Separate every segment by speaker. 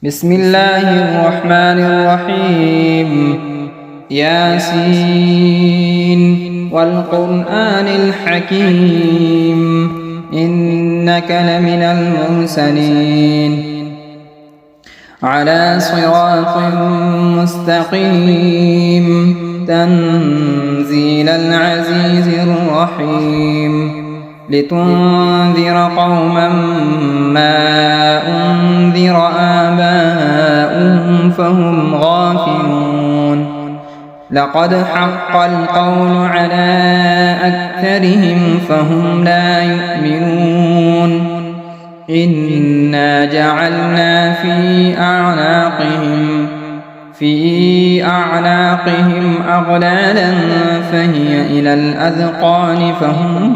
Speaker 1: بسم الله الرحمن الرحيم. ياسين والقرآن الحكيم إنك لمن المرسلين على صراط مستقيم تنزيل العزيز الرحيم لتنذر قوما ما أنذر آباؤهم فهم غافلون لقد حق القول على أكثرهم فهم لا يؤمنون إنا جعلنا في أعناقهم أغلالا فهي إلى الأذقان فهم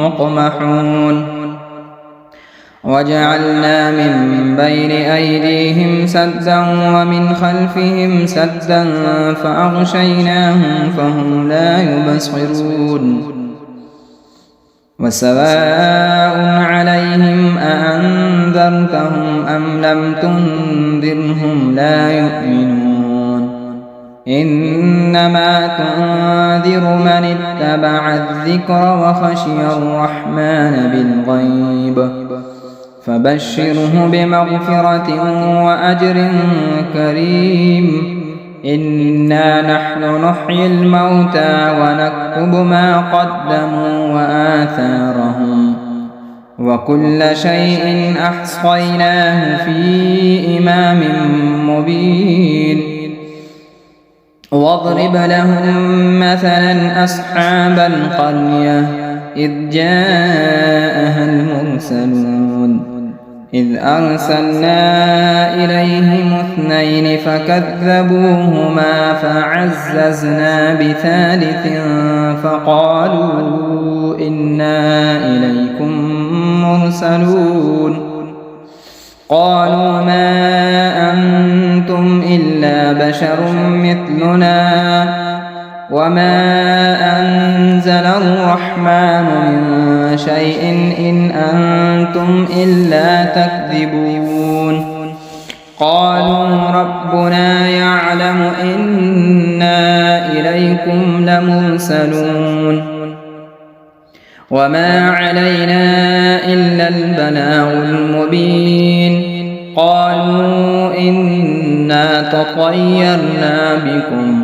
Speaker 1: مقمحون وجعلنا من بين أيديهم سدا ومن خلفهم سدا فأغشيناهم فهم لا يبصرون وسواء عليهم أأنذرتهم أم لم تنذرهم لا يؤمنون إنما تنذر من اتبع الذكر وخشي الرحمن بالغيب فبشره بمغفرة وأجر كريم إنا نحن نحيي الموتى ونكتب ما قدموا وآثارهم وكل شيء أحصيناه في إمام مبين واضرب لهم مثلا أصحاب القرية إذ جاءها المرسلون إذ أرسلنا إليهم اثنين فكذبوهما فعززنا بثالث فقالوا إنا إليكم مرسلون قالوا ما أنتم إلا بشر مثلنا وما أنزل الرحمن من شيء إن أنتم إلا تكذبون قالوا ربنا يعلم إنا إليكم لمرسلون وما علينا إلا البلاغ المبين قالوا إنا تطيرنا بكم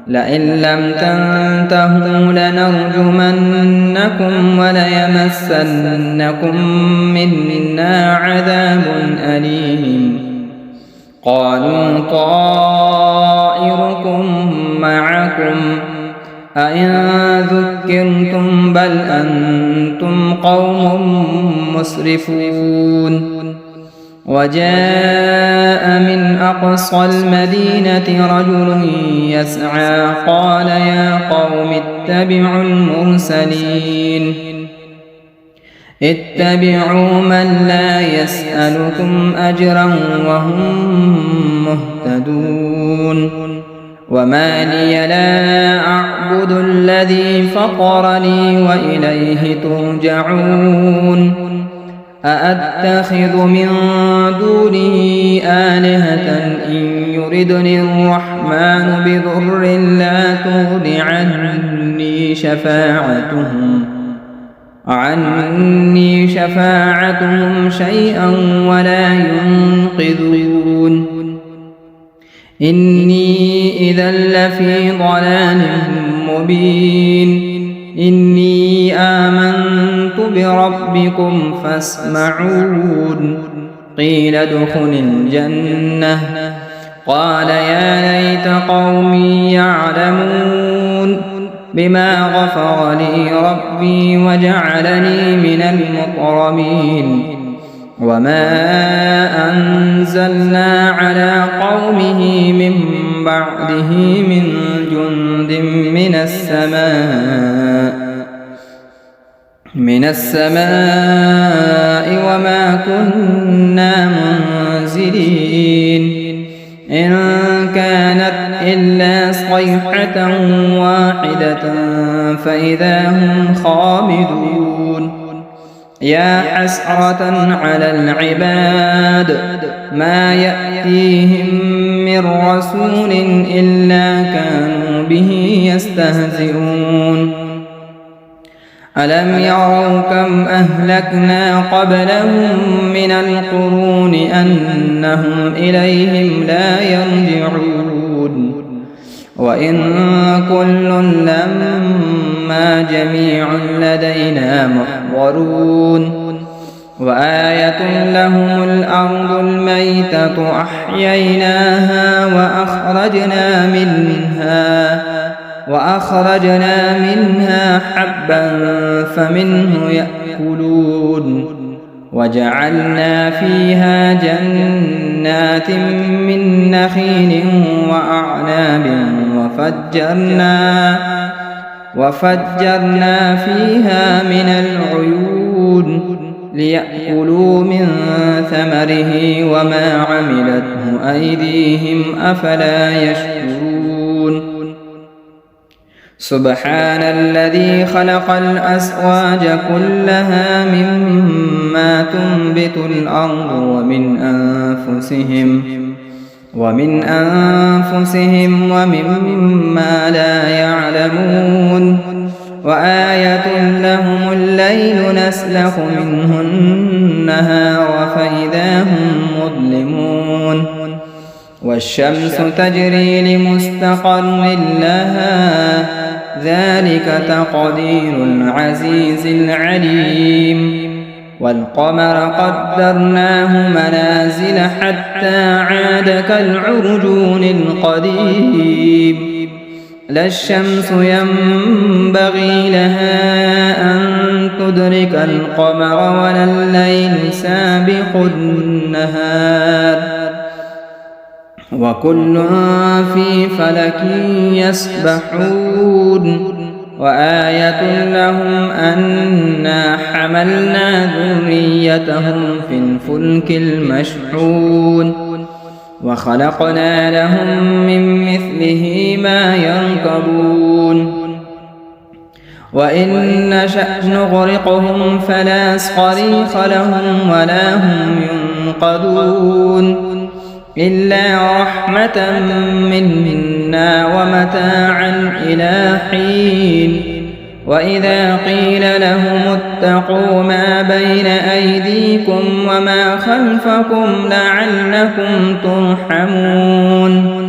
Speaker 1: لئن لم تنتهوا لنرجمنكم وليمسنكم منا عذاب أليم قالوا طائركم معكم أئن ذكرتم بل أنتم قوم مسرفون وجاء من أقصى المدينة رجل يسعى قال يا قوم اتبعوا المرسلين اتبعوا من لا يسألكم أجرا وهم مهتدون وما لي لا أعبد الذي فطرني وإليه ترجعون أأتخذ من دونه آلهة إن يردني الرحمن بضر لا تغن عني شفاعتهم شيئا ولا ينقذون إني إذا لفي ضلال مبين إني آمنت بربكم فاسمعون قيل ادخل الجنة قال يا ليت قومي يعلمون بما غفر لي ربي وجعلني من المكرمين وما أنزلنا على قومه من بعده من جند من السماء وما كنا منزلين إن كانت إلا صيحة واحدة فإذا هم خامدون يا حسرة على العباد ما يأتيهم من رسول إلا كانوا به يستهزئون ألم يروا كم أهلكنا قبلهم من القرون أنهم إليهم لا يرجعون وإن كل لما جميع لدينا محضرون وآية لهم الأرض الميتة أحييناها وأخرجنا منها حبا فمنه يأكلون وجعلنا فيها جنات من نخيل وأعناب وفجرنا فيها من العيون ليأكلوا من ثمره وما عملته أيديهم أفلا يشكرون سبحان الذي خلق الأزواج كلها مما تنبت الأرض ومن أنفسهم ومما لا يعلمون وآية لهم الليل نسلخ منه النهار فإذا هم مظلمون والشمس تجري لمستقر لها ذلك تقدير العزيز العليم والقمر قدرناه منازل حتى عاد كالعرجون القديم لا الشمس ينبغي لها أن تدرك القمر ولا الليل سابق النهار وكل في فلك يسبحون وآية لهم أنا حملنا ذريتهم في الفلك المشحون وخلقنا لهم من مثله ما يركبون وإن نشأ نغرقهم فلا صريخ لهم ولا هم ينقذون إلا رحمة منا ومتاعا إلى حين وإذا قيل لهم اتقوا ما بين أيديكم وما خلفكم لعلكم ترحمون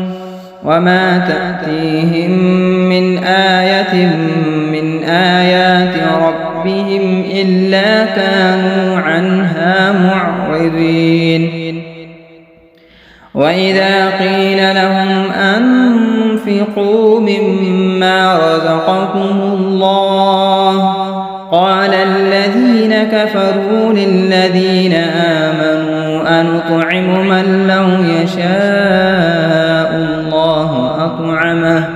Speaker 1: وما تأتيهم من آية من آيات ربهم إلا كانوا عنها معرضين وإذا قيل لهم أنفقوا مما رزقكم الله قال الذين كفروا للذين آمنوا أنطعم من لو يشاء الله أطعمه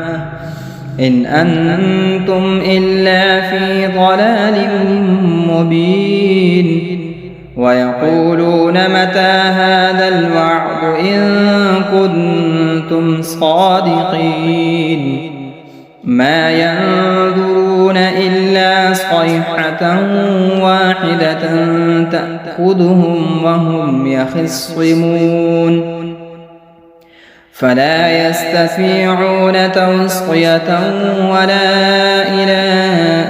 Speaker 1: إن أنتم إلا في ضلال مبين ويقولون متى هذا الوعد إن كنتم صادقين ما ينظرون إلا صيحة واحدة تأخذهم وهم يخصمون فلا يستطيعون توصية ولا إلى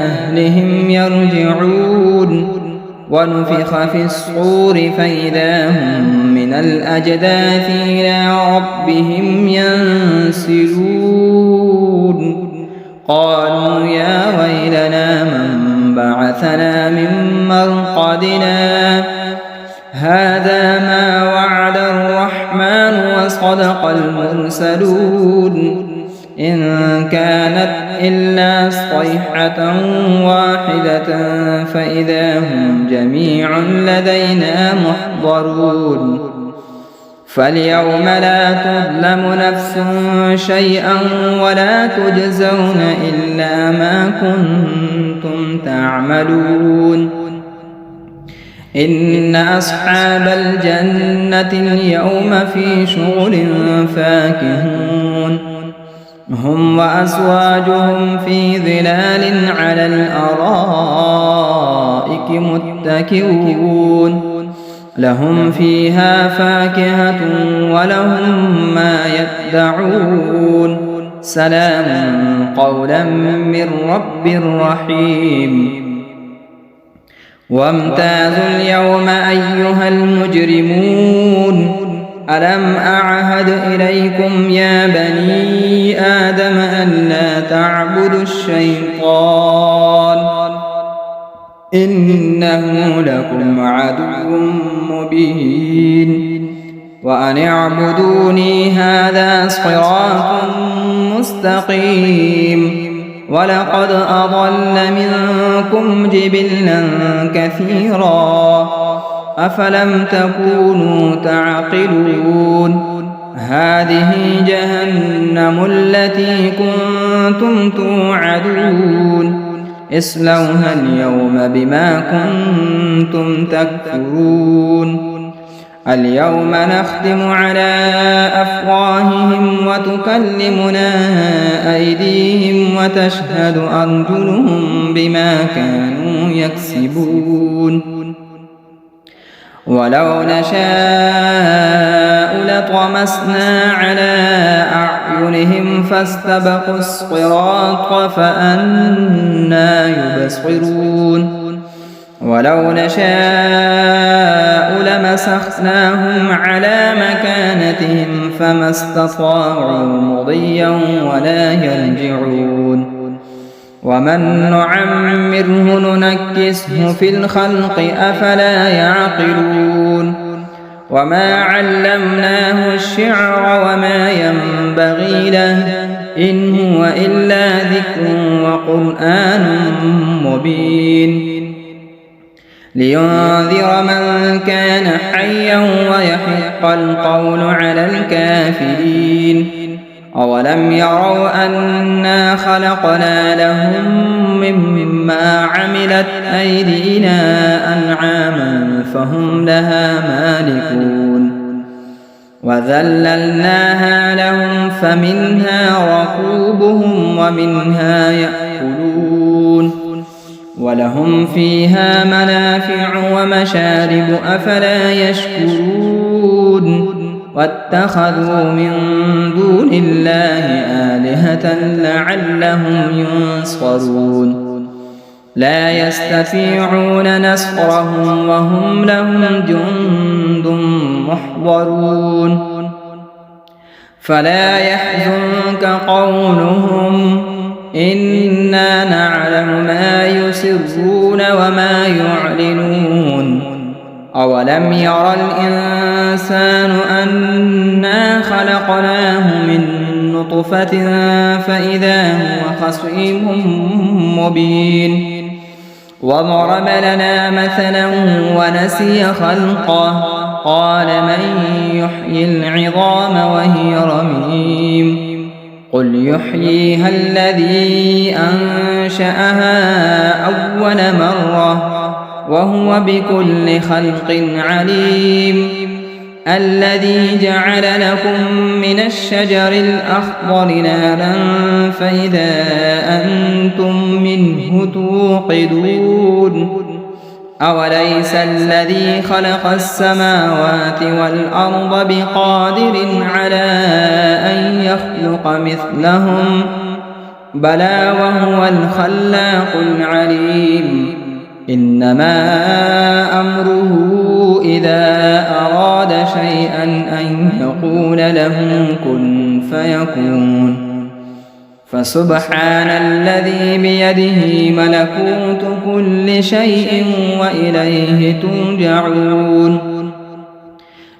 Speaker 1: أهلهم يرجعون ونفخ في الصور فإذا هم من الأجداث إلى ربهم ينسلون قالوا يا ويلنا من بعثنا من مرقدنا هذا ما وعد الرحمن وصدق المرسلون إن كانت إلا صيحة واحدة فإذا هم جميع لدينا محضرون فاليوم لا تظلم نفس شيئا ولا تجزون إلا ما كنتم تعملون إن أصحاب الجنة اليوم في شغل فاكهون هم وأزواجهم في ظلال على الأرائك الأرائك متكئون لهم فيها فاكهة ولهم ما يدعون سلام قولا من رب رحيم وامتازوا اليوم أيها المجرمون ألم أعهد إليكم يا بني آدم ألا تعبدوا الشيطان إنه لكم عدو مبين وأن اعبدوني هذا صراط مستقيم ولقد أضل منكم جبلا كثيرا أفلم تكونوا تعقلون هذه جهنم التي كنتم توعدون اصلوها اليوم بما كنتم تكفرون اليوم نختم على أفواههم وتكلمنا أيديهم وتشهد أرجلهم بما كانوا يكسبون ولو نشاء لطمسنا على أعينهم فاستبقوا الصراط فأنى يبصرون ولو نشاء لمسخناهم على مكانتهم فما استطاعوا مضيا ولا يرجعون ومن نعمره ننكسه في الخلق أفلا يعقلون وما علمناه الشعر وما ينبغي له إن هو إلا ذكر وقرآن مبين لينذر من كان حيا ويحق القول على الكافرين أولم يروا أنا خلقنا لهم مما عملت أيدينا أنعاما فهم لها مالكون وذللناها لهم فمنها ركوبهم ومنها يأكلون ولهم فيها منافع ومشارب أفلا يشكرون واتخذوا من دون الله آلهة لعلهم ينصرون لا يستطيعون نصرهم وهم لهم جند محضرون فلا يحزنك قولهم إنا نعلم ما يسرون وما يعلنون أولم ير الإنسان أنا خلقناه من نطفة فإذا هو خصيم مبين وضرب لنا مثلا ونسي خلقه قال من يحيي العظام وهي رميم قل يحييها الذي أنشأها أول مرة وهو بكل خلق عليم الذي جعل لكم من الشجر الأخضر نارا فإذا أنتم منه توقدون أوليس الذي خلق السماوات والأرض بقادر على أن يخلق مثلهم بلى وهو الخلاق العليم إنما أمره إذا أراد شيئا أن يقول له كن فيكون فسبحان الذي بيده ملكوت كل شيء وإليه ترجعون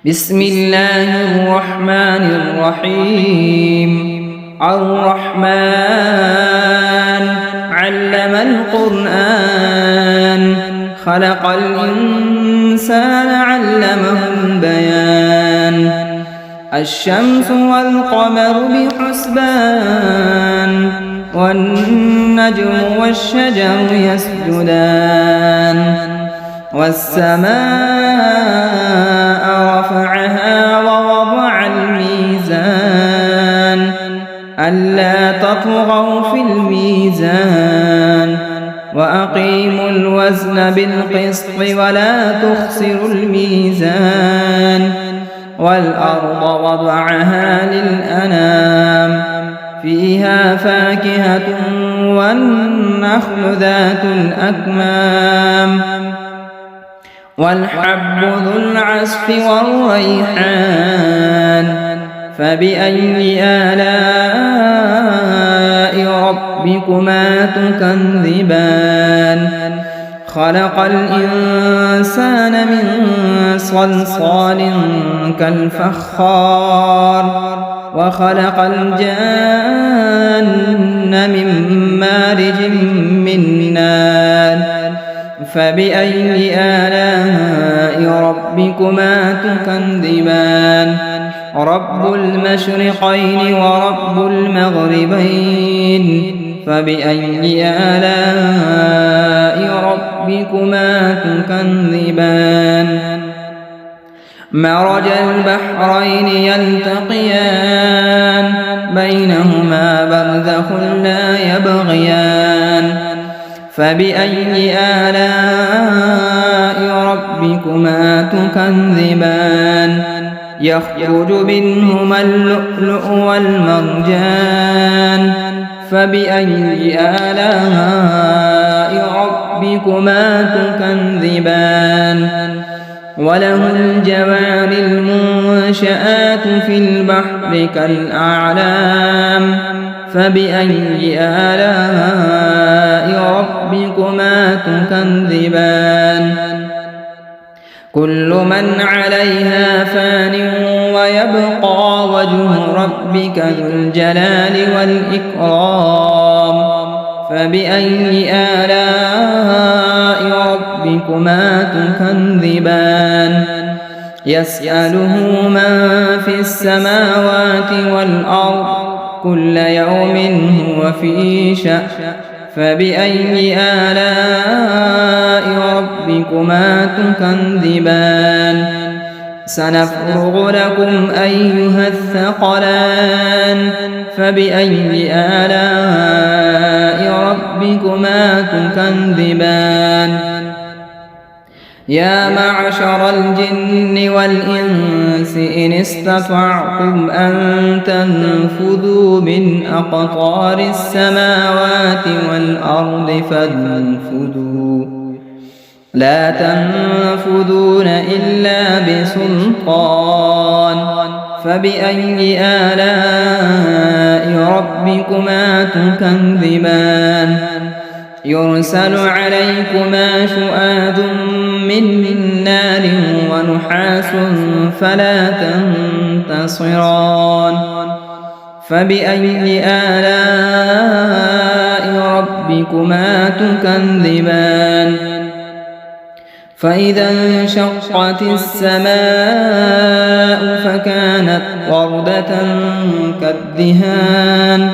Speaker 1: بسم الله الرحمن الرحيم الرحمن علم القرآن خلق الإنسان علمه البيان الشمس والقمر بحسبان والنجم والشجر يسجدان والسماء رفعها ووضع الميزان ألا تطغوا في الميزان وأقيموا الوزن بالقسط ولا تخسروا الميزان والأرض وضعها للأنام فيها فاكهة والنخل ذات الأكمام والحب ذو العصف والريحان فبأي آلاء ربكما تكذبان خلق الإنسان من صلصال كالفخار وخلق الجان من مارج من نار فبأي آلاء ربكما تكذبان رب المشرقين ورب المغربين فبأي آلاء ربكما تكذبان مرج البحرين يلتقيان بينهما برزخ لا يبغيان فبأي آلاء ربكما تكذبان يخرج منهما اللؤلؤ والمرجان فبأي آلاء ربكما تكذبان وله الجوار المنشآت في البحر كالأعلام فبأي آلاء ربكما تكذبان كل من عليها فان ويبقى وجه ربك ذو الجلال والإكرام فبأي آلاء ربكما تكذبان يسأله من في السماوات والأرض كل يوم هو في شأن فبأي آلاء ربكما تكذبان سنفرغ لكم أيها الثقلان فبأي آلاء ربكما تكذبان يا معشر الجن والإنس إن استطعتم أن تنفذوا من أقطار السماوات والأرض فانفذوا لا تنفذون إلا بسلطان فبأي آلاء ربكما تكذبان يرسل عليكما شؤاد من نار ونحاس فلا تنتصران فبأي آلاء ربكما تكذبان فإذا انشقت السماء فكانت وردة كالدهان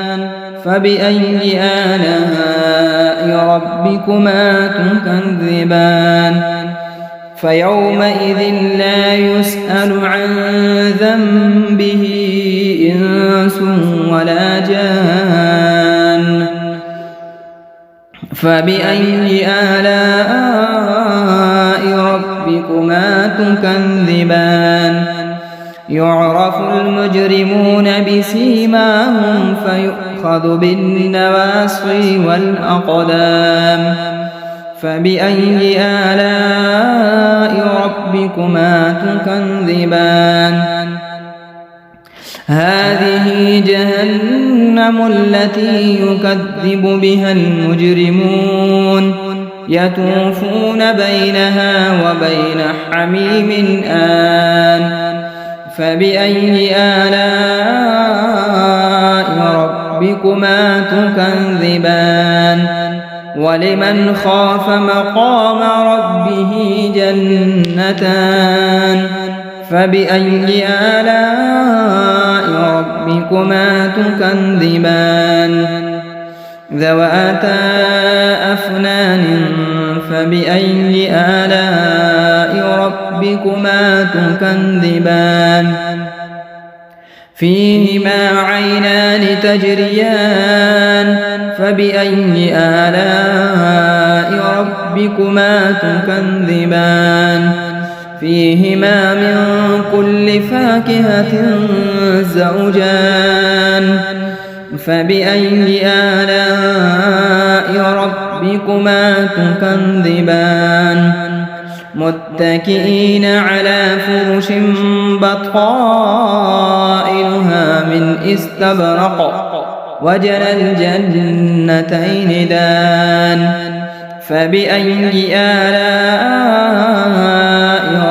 Speaker 1: فبأي آلاء ربكما تكذبان فيومئذ لا يسأل عن ذنبه إنس ولا جان فبأي آلاء ربكما تكذبان يعرف المجرمون بسيماهم فيؤخذ بالنواصي والأقدام فبأي آلاء ربكما تكذبان هذه جهنم التي يكذب بها المجرمون يطوفون بينها وبين حميم آن فبأي آلاء ربكما تكذبان ولمن خاف مقام ربه جنتان فبأي آلاء ربكما تكذبان ذواتا أفنان فبأي آلاء ربكما تكذبان فيهما عينان تجريان فبأي آلاء ربكما تكذبان فيهما من كل فاكهة زوجان فبأي آلاء ربكما تكذبان متكئين على فرش بطائنها من استبرق وجنى الجنتين دان فبأي آلاء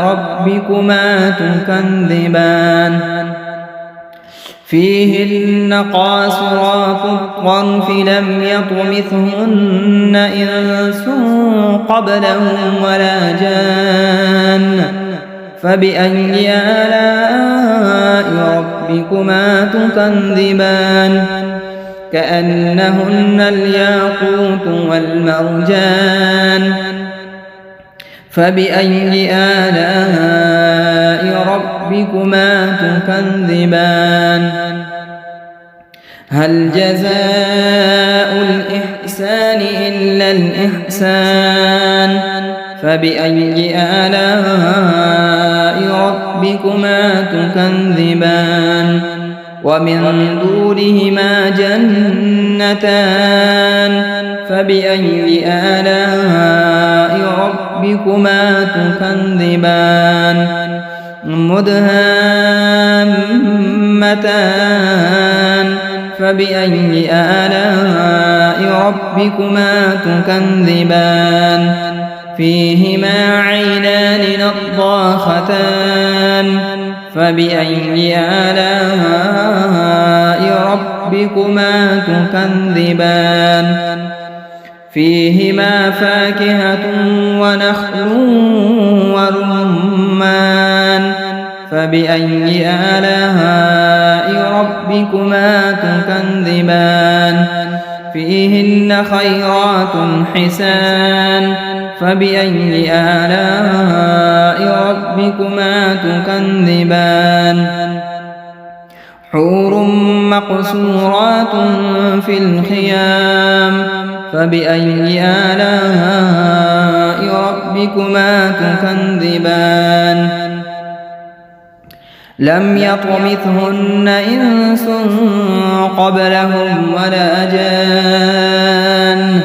Speaker 1: ربكما تكذبان فيهن قاصرات الطرف لم يطمثهن إنس قبلهم ولا جان فبأي آلاء ربكما تكذبان كأنهن الياقوت والمرجان فبأي آلاء ربكما تكذبان هل جزاء الإحسان إلا الإحسان فبأي آلاء ربكما تكذبان ومن دونهما جنتان فبأي آلاء ربكما تكذبان مدهامتان فبأي آلاء ربكما تكذبان فيهما عينان نضاختان فبأي آلاء ربكما تكذبان فيهما فاكهة ونخل ورمان فبأي آلاء ربكما تكذبان فيهن خيرات حسان فبأي آلاء ربكما تكذبان حور مقصورات في الخيام فبأي آلاء ربكما تكذبان لم يطمثهن إنس قبلهم ولا جان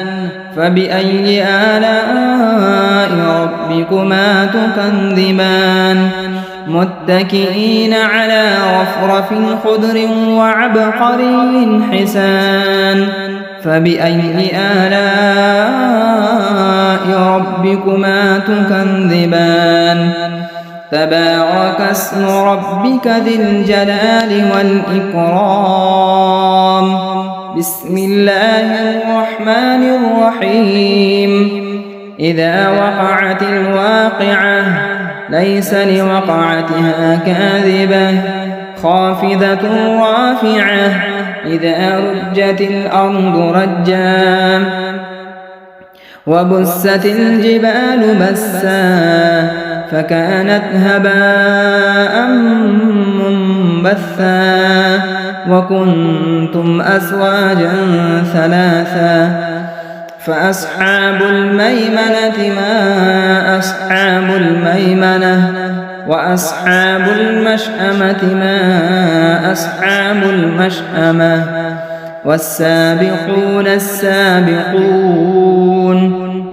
Speaker 1: فبأي آلاء ربكما تكذبان متكئين على رفرف خضر وعبقري حسان فبأي آلاء ربكما تكذبان تبارك اسم ربك ذي الجلال والإكرام بسم الله الرحمن الرحيم إذا وقعت الواقعة ليس لوقعتها كاذبة خافضة رافعة إذا رجت الأرض رجا وبست الجبال بسا فكانت هباء منبثا وكنتم أزواجا ثلاثا فأصحاب الميمنة ما أصحاب الميمنة وأصحاب المشأمة ما أصحاب المشأمة والسابقون السابقون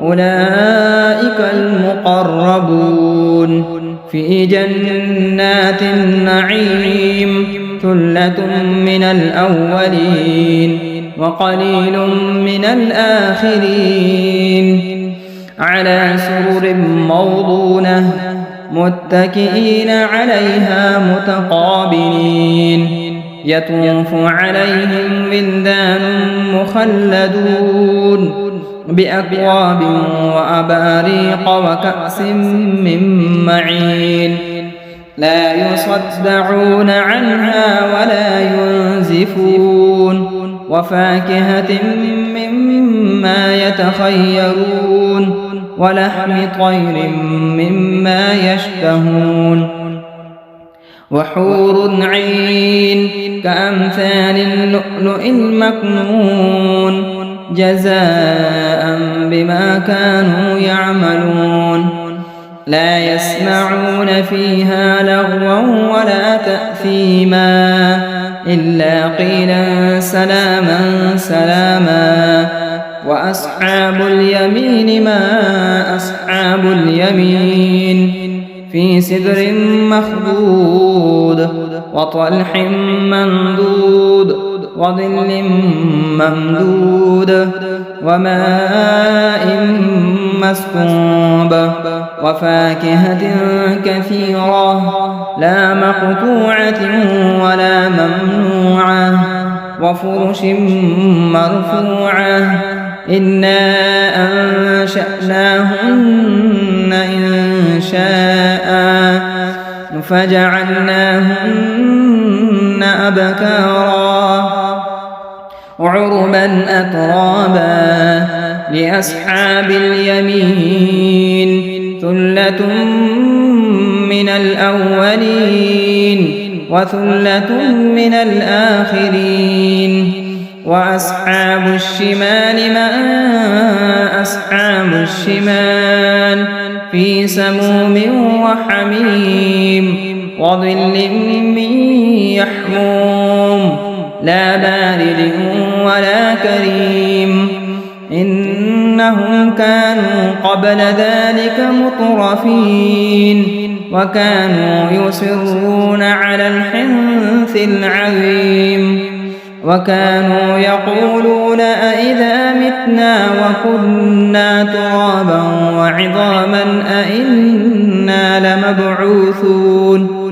Speaker 1: أولئك المقربون في جنات النعيم ثلة من الأولين وقليل من الآخرين على سرر موضونة متكئين عليها متقابلين يطوف عليهم ولدان مخلدون بأكواب وأباريق وكأس من معين لا يصدعون عنها ولا ينزفون وفاكهة مما يتخيرون ولحم طير مما يشتهون وحور عين كأمثال اللؤلؤ المكنون جزاء بما كانوا يعملون لا يسمعون فيها لغوا ولا تأثيما إلا قيلا سلاما سلاما وأصحاب اليمين ما أصحاب اليمين في سدر مخضود وطلح منضود وظل ممدود وماء مسكوب وفاكهة كثيرة لا مقطوعة ولا ممنوعة وفرش مرفوعة إنا أنشأناهن إن شاء فجعلناهن أبكارا عربا أترابا لأصحاب اليمين ثلة من الأولين وثلة من الآخرين وأصحاب الشمال ما أصحاب الشمال في سموم وحميم وظل من يحموم لا بارد ولا كريم إنهم كانوا قبل ذلك مترفين وكانوا يصرون على الحنث العظيم وكانوا يقولون أئذا متنا وكنا ترابا وعظاما أئنا لمبعوثون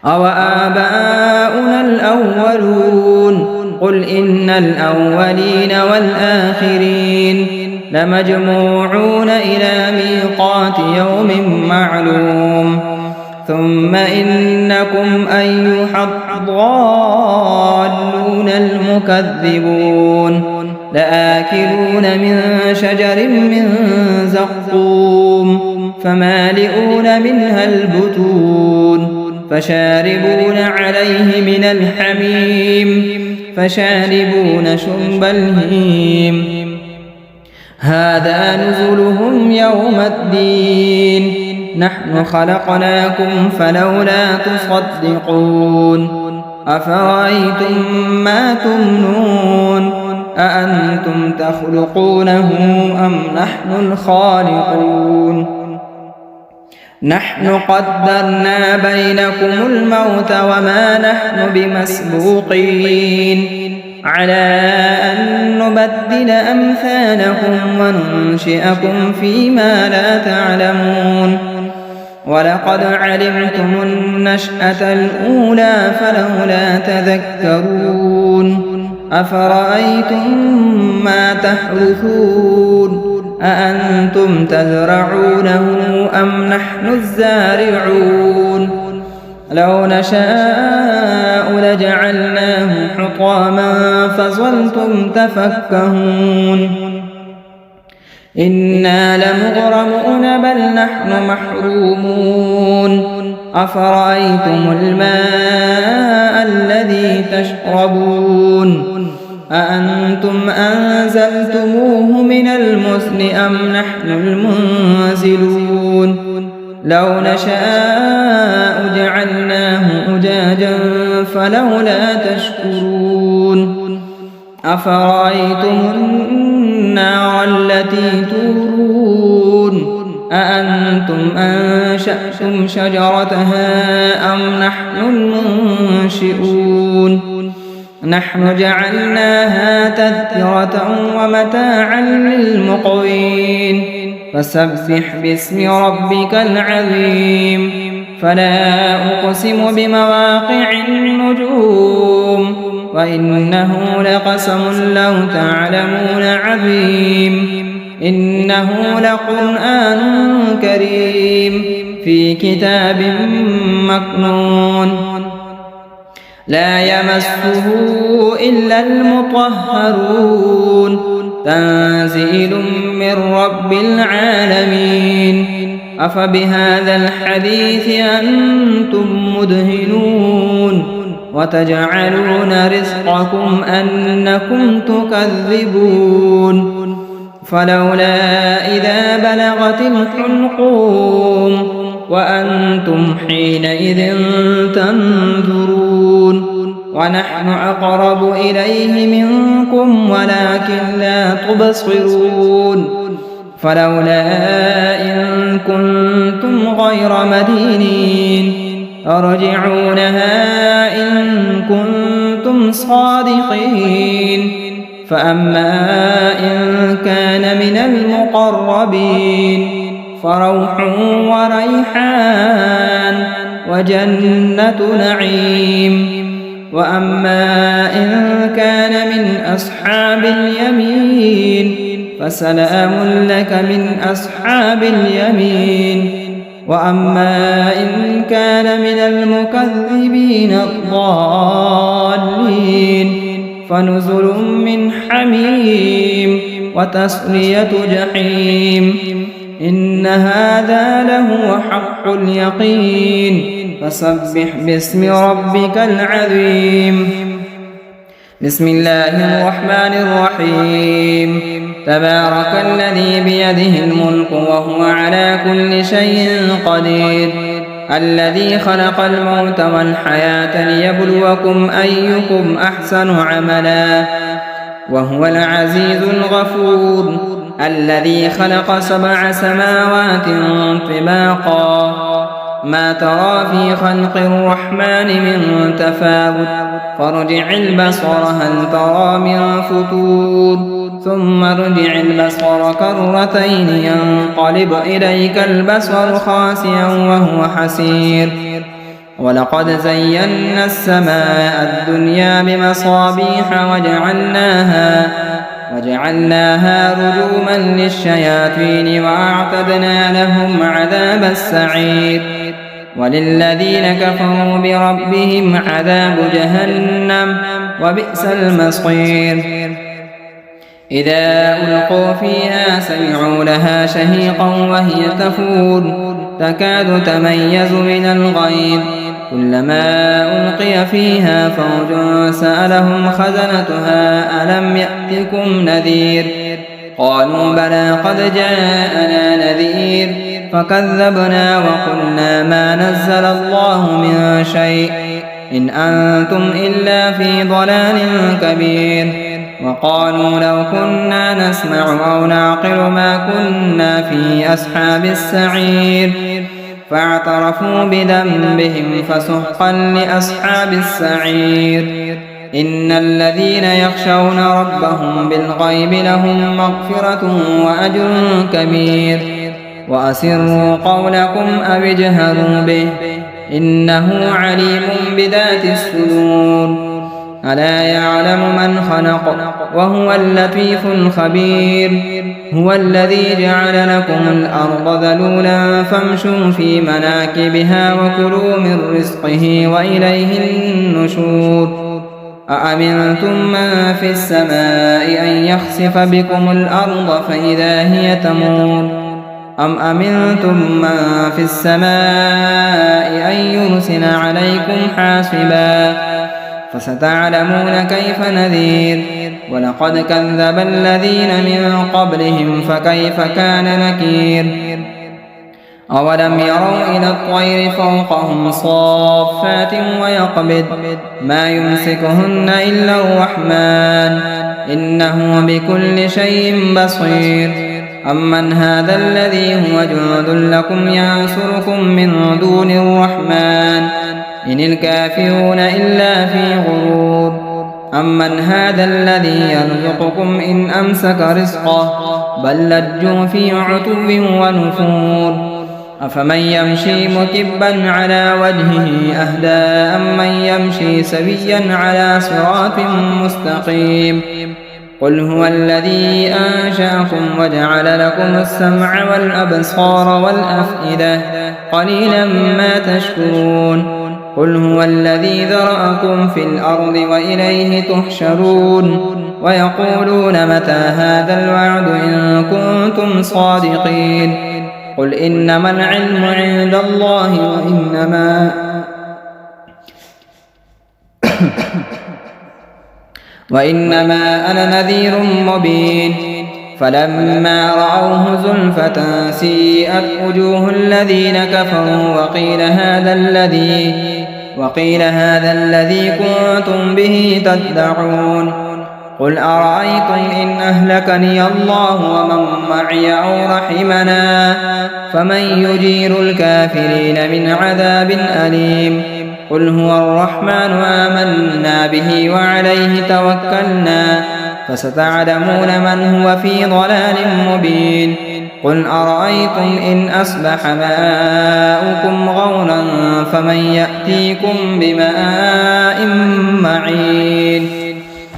Speaker 1: أو آباؤنا الأولون قل إن الأولين والآخرين لمجموعون إلى ميقات يوم معلوم ثم إنكم أيها الضالون المكذبون لآكلون من شجر من زقوم فمالئون منها البطون فشاربون عليه من الحميم فشاربون شرب الهيم هذا نزلهم يوم الدين نحن خلقناكم فلولا تصدقون أفرأيتم ما تمنون أأنتم تخلقونه أم نحن الخالقون نحن قدرنا بينكم الموت وما نحن بمسبوقين على أن نبدل أمثالكم وننشئكم فيما لا تعلمون ولقد علمتم النشأة الأولى فلولا تذكرون أفرأيتم ما تحرثون أأنتم تزرعونه أم نحن الزارعون لو نشاء لجعلناه حطاما فظلتم تفكهون إنا لمغرمون بل نحن محرومون أفرأيتم الماء الذي تشربون أأنتم أنزلتموه من المزن أم نحن المنزلون لو نشاء جعلناه أجاجا فلولا تشكرون أفرأيتم النار التي تورون أأنتم أنشأتم شجرتها أم نحن المنشئون نحن جعلناها تذكرة ومتاعا للمقوين فسبح باسم ربك العظيم فلا أقسم بمواقع النجوم وإنه لقسم لو تعلمون عظيم إنه لقرآن كريم في كتاب مكنون لا يمسه إلا المطهرون تنزيل من رب العالمين أفبهذا الحديث أنتم مدهنون وتجعلون رزقكم أنكم تكذبون فلولا إذا بلغت الحلقوم وأنتم حينئذ تنظرون ونحن أقرب إليه منكم ولكن لا تبصرون فلولا إن كنتم غير مدينين ترجعونها إن كنتم صادقين فأما إن كان من المقربين فروح وريحان وجنة نعيم وأما إن كان من أصحاب اليمين فسلام لك من أصحاب اليمين وأما إن كان من المكذبين الضالين فنزل من حميم وتصلية جحيم إن هذا لهو حق اليقين فسبح باسم ربك العظيم بسم الله الرحمن الرحيم تبارك الذي بيده الملك وهو على كل شيء قدير الذي خلق الموت والحياة ليبلوكم أيكم أحسن عملا وهو العزيز الغفور الذي خلق 7 سماوات طباقا ما ترى في خلق الرحمن من تفاوت فارجع البصر هل ترى من فتور ثم ارجع البصر كرتين ينقلب إليك البصر خاسئا وهو حسير ولقد زينا السماء الدنيا بمصابيح وجعلناها رجوما للشياطين وأعتدنا لهم عذاب السعير وللذين كفروا بربهم عذاب جهنم وبئس المصير إذا ألقوا فيها سمعوا لها شهيقا وهي تفور تكاد تميز من الغيظ كلما ألقي فيها فوج سألهم خزنتها ألم يأتكم نذير قالوا بلى قد جاءنا نذير فكذبنا وقلنا ما نزل الله من شيء إن أنتم إلا في ضلال كبير وقالوا لو كنا نسمع أو نعقل ما كنا في أصحاب السعير فاعترفوا بذنبهم فسحقا لأصحاب السعير إن الذين يخشون ربهم بالغيب لهم مغفرة وأجر كبير وأسروا قولكم أو اجهروا به إنه عليم بذات الصدور ألا يعلم من خلق وهو اللطيف الخبير هو الذي جعل لكم الأرض ذلولا فامشوا في مناكبها وكلوا من رزقه وإليه النشور أأمنتم من في السماء أن يخسف بكم الأرض فإذا هي تمور أم أمنتم من في السماء أن يرسل عليكم حاصبا فستعلمون كيف نذير ولقد كذب الذين من قبلهم فكيف كان نكير أولم يروا إلى الطير فوقهم صافات ويقبض ما يمسكهن إلا الرحمن إنه بكل شيء بصير أمن هذا الذي هو جند لكم ينصركم من دون الرحمن إن الكافرون إلا في غرور أمن هذا الذي يرزقكم إن أمسك رزقه بل لجوا في عتو ونفور أفمن يمشي مكبا على وجهه أهدى أمن يمشي سويا على صراط مستقيم قل هو الذي أنشأكم وجعل لكم السمع والأبصار والأفئدة قليلا ما تشكرون قل هو الذي ذرأكم في الأرض وإليه تحشرون ويقولون متى هذا الوعد إن كنتم صادقين قل إنما العلم عند الله وإنما أنا نذير مبين فلما رأوه زلفة سيئت وجوه الذين كفروا وقيل هذا الذي كنتم به تدعون قل أرأيتم إن أهلكني الله ومن معي أو رحمنا فمن يجير الكافرين من عذاب أليم قل هو الرحمن آمنا به وعليه توكلنا فستعلمون من هو في ضلال مبين قل أرأيتم إن أصبح ماؤكم غورا فمن يأتيكم بماء معين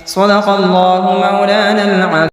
Speaker 1: صدق الله مولانا العظيم.